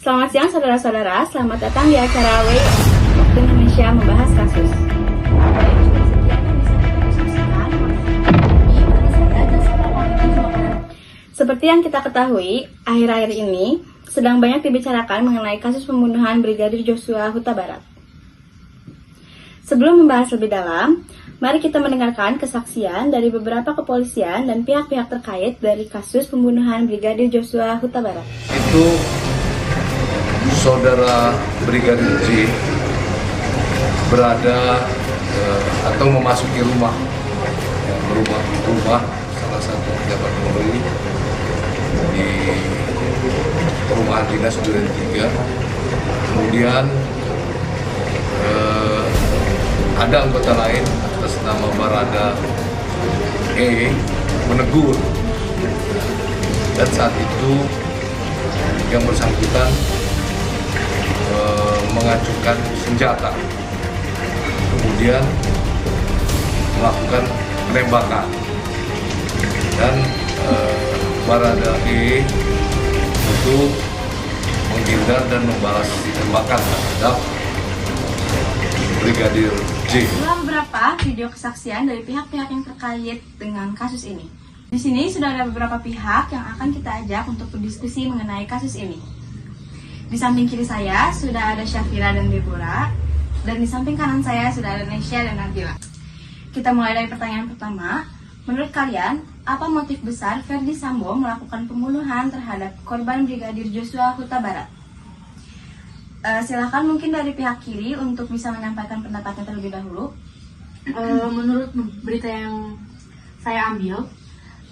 Selamat siang saudara-saudara, selamat datang di acara Waktu Indonesia Membahas Kasus. Seperti yang kita ketahui, akhir-akhir ini sedang banyak dibicarakan mengenai kasus pembunuhan Brigadir Joshua Huta Barat. Sebelum membahas lebih dalam, mari kita mendengarkan kesaksian dari beberapa kepolisian dan pihak-pihak terkait dari kasus pembunuhan Brigadir Joshua Huta Barat. Itu saudara Brigadir J berada atau memasuki rumah salah satu pejabat Polri di perumahan dinas Duren 3. Kemudian ada anggota lain atas nama Barada E menegur, dan saat itu yang bersangkutan mengajukan senjata, kemudian melakukan penembakan, dan Barada E itu menghindar dan membalas tembakan terhadap Brigadir J. Inilah beberapa video kesaksian dari pihak-pihak yang terkait dengan kasus ini. Di sini sudah ada beberapa pihak yang akan kita ajak untuk berdiskusi mengenai kasus ini. Di samping kiri saya sudah ada Syafira dan Deborah, dan di samping kanan saya sudah ada Nesya dan Nabila. Kita mulai dari pertanyaan pertama. Menurut kalian, apa motif besar Ferdy Sambo melakukan pembunuhan terhadap korban Brigadir Joshua Huta Barat? Silakan mungkin dari pihak kiri untuk bisa menyampaikan pendapatnya terlebih dahulu. Menurut berita yang saya ambil,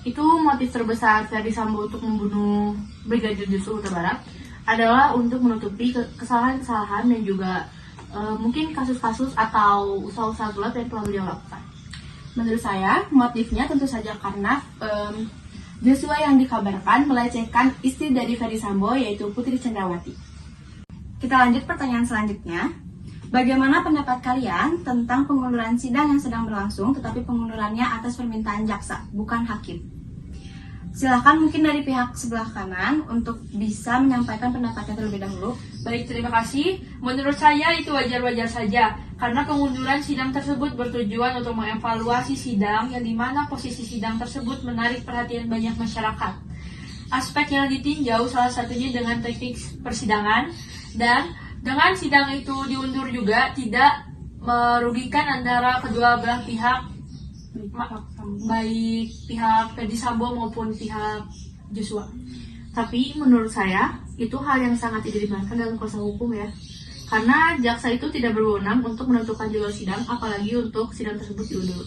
itu motif terbesar Ferdy Sambo untuk membunuh Brigadir Joshua Huta Barat adalah untuk menutupi kesalahan-kesalahan dan juga mungkin kasus-kasus atau usaha-usaha gelap yang telah beliau lakukan. Menurut saya, motifnya tentu saja karena Joshua yang dikabarkan melecehkan istri dari Ferdy Sambo, yaitu Putri Chandrawati. Kita lanjut pertanyaan selanjutnya. Bagaimana pendapat kalian tentang pengunduran sidang yang sedang berlangsung, tetapi pengundurannya atas permintaan jaksa, bukan hakim? Silahkan mungkin dari pihak sebelah kanan untuk bisa menyampaikan pendapatnya terlebih dahulu. Baik, terima kasih. Menurut saya itu wajar-wajar saja, karena pengunduran sidang tersebut bertujuan untuk mengevaluasi sidang yang dimana posisi sidang tersebut menarik perhatian banyak masyarakat. Aspek yang ditinjau salah satunya dengan teknik persidangan, dan dengan sidang itu diundur juga tidak merugikan antara kedua belah pihak, baik pihak Ferdy Sambo maupun pihak Joshua. Tapi menurut saya itu hal yang sangat tidak dibenarkan dalam kuasa hukum ya, karena jaksa itu tidak berwenang untuk menentukan jadwal sidang, apalagi untuk sidang tersebut diundur.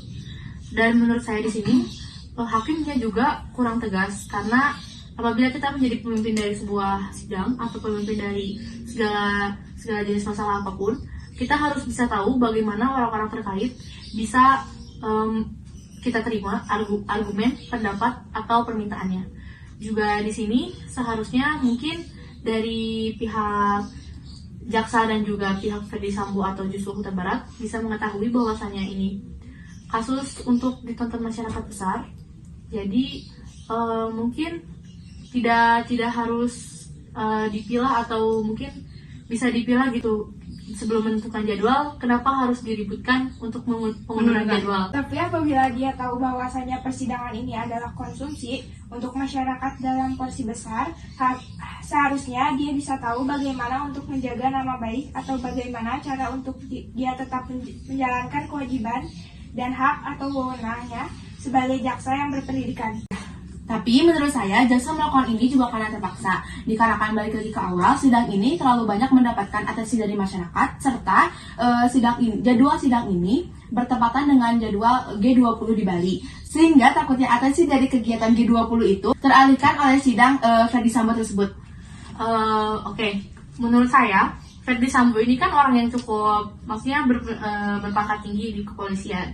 Dan menurut saya di sini hakimnya juga kurang tegas, karena apabila kita menjadi pemimpin dari sebuah sidang atau pemimpin dari segala jenis masalah apapun, kita harus bisa tahu bagaimana orang-orang terkait bisa kita terima argumen, pendapat, atau permintaannya. Juga di sini seharusnya mungkin dari pihak jaksa dan juga pihak Ferdy Sambo atau Joshua Huta Barat bisa mengetahui bahwasannya ini kasus untuk ditonton masyarakat besar. Jadi mungkin tidak harus dipilah, atau mungkin bisa dipilah gitu sebelum menentukan jadwal. Kenapa harus diributkan untuk pengunduran jadwal? Tapi apabila dia tahu bahwasanya persidangan ini adalah konsumsi untuk masyarakat dalam porsi besar, seharusnya dia bisa tahu bagaimana untuk menjaga nama baik atau bagaimana cara untuk dia tetap menjalankan kewajiban dan hak atau wewenangnya sebagai jaksa yang berpendidikan. Tapi menurut saya jaksa melakukan ini juga karena terpaksa, dikarenakan balik lagi ke awal, sidang ini terlalu banyak mendapatkan atensi dari masyarakat, serta jadwal sidang ini bertepatan dengan jadwal G20 di Bali, sehingga takutnya atensi dari kegiatan G20 itu teralihkan oleh sidang Ferdy Sambo tersebut. Oke. Menurut saya Ferdy Sambo ini kan orang yang cukup, maksudnya berpangkat tinggi di kepolisian.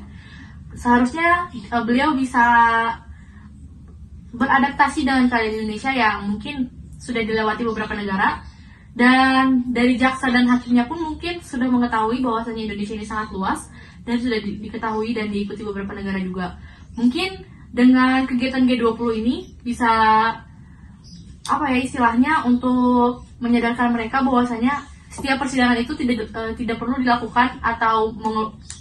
Seharusnya beliau bisa beradaptasi dengan keadaan Indonesia yang mungkin sudah dilewati beberapa negara, dan dari jaksa dan hakimnya pun mungkin sudah mengetahui bahwasannya Indonesia ini sangat luas dan sudah diketahui dan diikuti beberapa negara juga. Mungkin dengan kegiatan G20 ini bisa istilahnya untuk menyadarkan mereka bahwasanya setiap persidangan itu tidak perlu dilakukan atau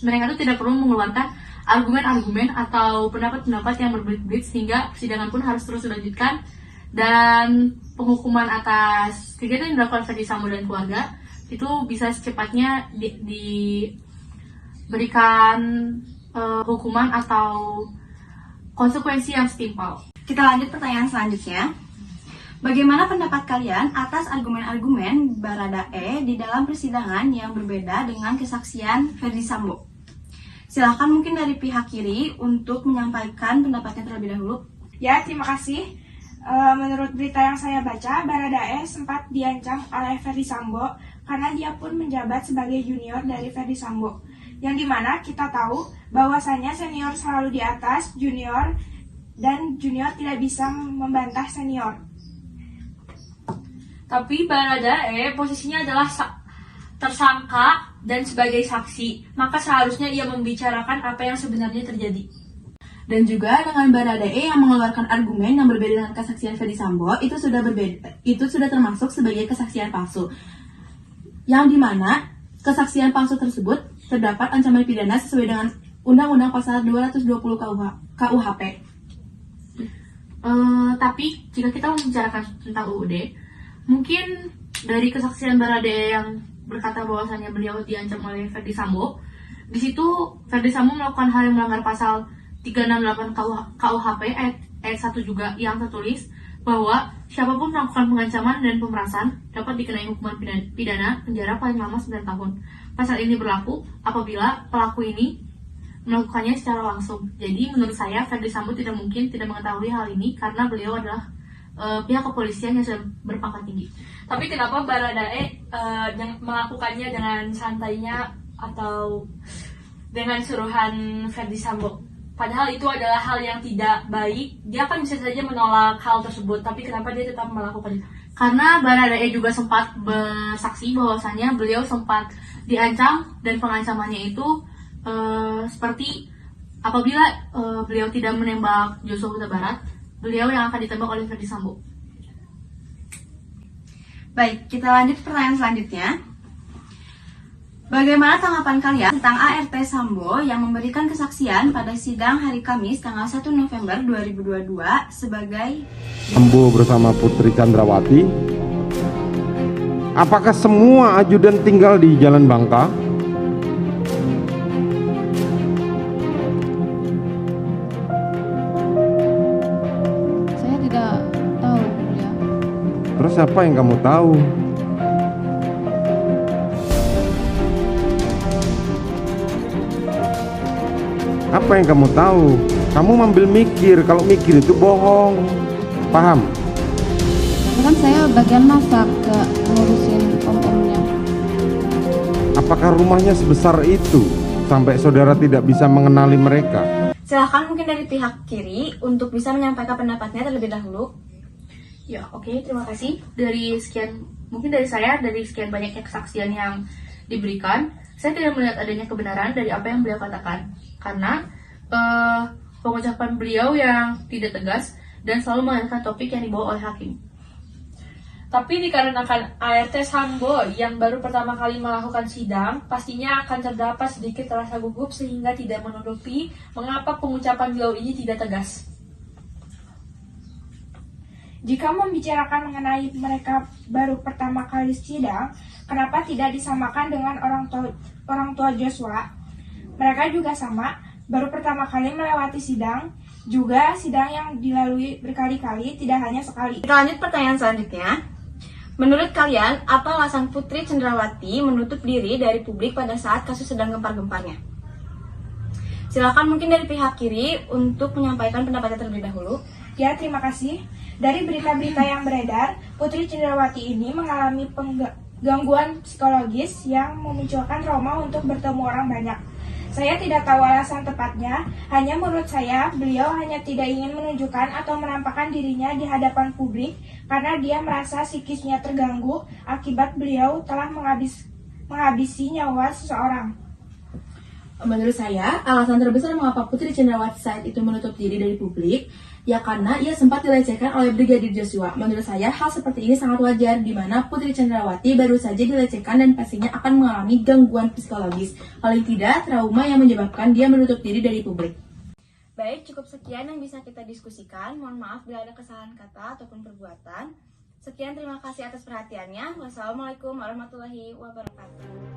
mereka itu tidak perlu mengeluarkan argumen-argumen atau pendapat-pendapat yang berbelit-belit, sehingga persidangan pun harus terus dilanjutkan, dan penghukuman atas kegiatan yang dilakukan Ferdy Sambo dan keluarga itu bisa secepatnya diberikan hukuman atau konsekuensi yang setimpal. Kita lanjut pertanyaan selanjutnya. Bagaimana pendapat kalian atas argumen-argumen Baradae di dalam persidangan yang berbeda dengan kesaksian Ferdy Sambo? Silahkan mungkin dari pihak kiri untuk menyampaikan pendapatnya terlebih dahulu. Ya, terima kasih. Menurut berita yang saya baca, Baradae sempat diancam oleh Ferdy Sambo karena dia pun menjabat sebagai junior dari Ferdy Sambo. Yang dimana kita tahu bahwasanya senior selalu di atas junior dan junior tidak bisa membantah senior. Tapi Baradae posisinya adalah tersangka dan sebagai saksi, maka seharusnya ia membicarakan apa yang sebenarnya terjadi. Dan juga dengan Baradae yang mengeluarkan argumen yang berbeda dengan kesaksian Ferdy Sambo, itu sudah termasuk sebagai kesaksian palsu. Yang dimana kesaksian palsu tersebut terdapat ancaman pidana sesuai dengan Undang-Undang Pasal 220 KUHP. Tapi jika kita membicarakan tentang UUD, mungkin dari kesaksian Baradae yang berkata bahwasannya beliau diancam oleh Ferdy Sambo, di situ Ferdy Sambo melakukan hal yang melanggar pasal 368 KUHP ayat 1 juga, yang tertulis bahwa siapapun melakukan pengancaman dan pemerasan dapat dikenai hukuman pidana penjara paling lama 9 tahun. Pasal ini berlaku apabila pelaku ini melakukannya secara langsung. Jadi menurut saya Ferdy Sambo tidak mungkin tidak mengetahui hal ini karena beliau adalah pihak kepolisian yang sudah berpangkat tinggi. Tapi kenapa Baradae melakukannya dengan santainya atau dengan suruhan Ferdy Sambo? Padahal itu adalah hal yang tidak baik. Dia kan bisa saja menolak hal tersebut, tapi kenapa dia tetap melakukannya? Karena Baradae juga sempat bersaksi bahwasannya beliau sempat diancam, dan pengancamannya itu seperti apabila beliau tidak menembak Joshua Huta Barat, beliau yang akan ditembak oleh Ferdy Sambo. Baik, kita lanjut ke pertanyaan selanjutnya. Bagaimana tanggapan kalian tentang ART Sambo yang memberikan kesaksian pada sidang hari Kamis tanggal 1 November 2022 sebagai Sambo bersama Putri Chandrawati? Apakah semua ajudan tinggal di Jalan Bangka? Saya tidak tahu, ya. Terus apa yang kamu tahu? Apa yang kamu tahu? Kamu ambil mikir, kalau mikir itu bohong. Paham? Kan saya bagian masak, gak ngurusin om-omnya. Apakah rumahnya sebesar itu sampai saudara tidak bisa mengenali mereka? Silahkan mungkin dari pihak kiri untuk bisa menyampaikan pendapatnya terlebih dahulu. Ya, oke, terima kasih. Dari sekian banyaknya kesaksian yang diberikan, saya tidak melihat adanya kebenaran dari apa yang beliau katakan. Karena pengucapan beliau yang tidak tegas dan selalu mengangkat topik yang dibawa oleh hakim. Tapi dikarenakan ART Sambo yang baru pertama kali melakukan sidang, pastinya akan terdapat sedikit rasa gugup sehingga tidak menutupi mengapa pengucapan beliau ini tidak tegas. Jika membicarakan mengenai mereka baru pertama kali sidang, kenapa tidak disamakan dengan orang tua Joshua? Mereka juga sama, baru pertama kali melewati sidang, juga sidang yang dilalui berkali-kali, tidak hanya sekali. Kita lanjut pertanyaan selanjutnya. Menurut kalian, apa alasan Putri Chandrawati menutup diri dari publik pada saat kasus sedang gempar-gemparnya? Silakan mungkin dari pihak kiri untuk menyampaikan pendapatnya terlebih dahulu. Ya, terima kasih. Dari berita-berita yang beredar, Putri Chandrawati ini mengalami gangguan psikologis yang memunculkan trauma untuk bertemu orang banyak. Saya tidak tahu alasan tepatnya, hanya menurut saya beliau hanya tidak ingin menunjukkan atau menampakkan dirinya di hadapan publik karena dia merasa psikisnya terganggu akibat beliau telah menghabisi nyawa seseorang. Menurut saya, alasan terbesar mengapa Putri Chandrawati saat itu menutup diri dari publik, ya karena ia sempat dilecehkan oleh Brigadir Joshua. Menurut saya, hal seperti ini sangat wajar, di mana Putri Chandrawati baru saja dilecehkan dan pastinya akan mengalami gangguan psikologis. Paling tidak, trauma yang menyebabkan dia menutup diri dari publik. Baik, cukup sekian yang bisa kita diskusikan. Mohon maaf bila ada kesalahan kata ataupun perbuatan. Sekian, terima kasih atas perhatiannya. Wassalamualaikum warahmatullahi wabarakatuh.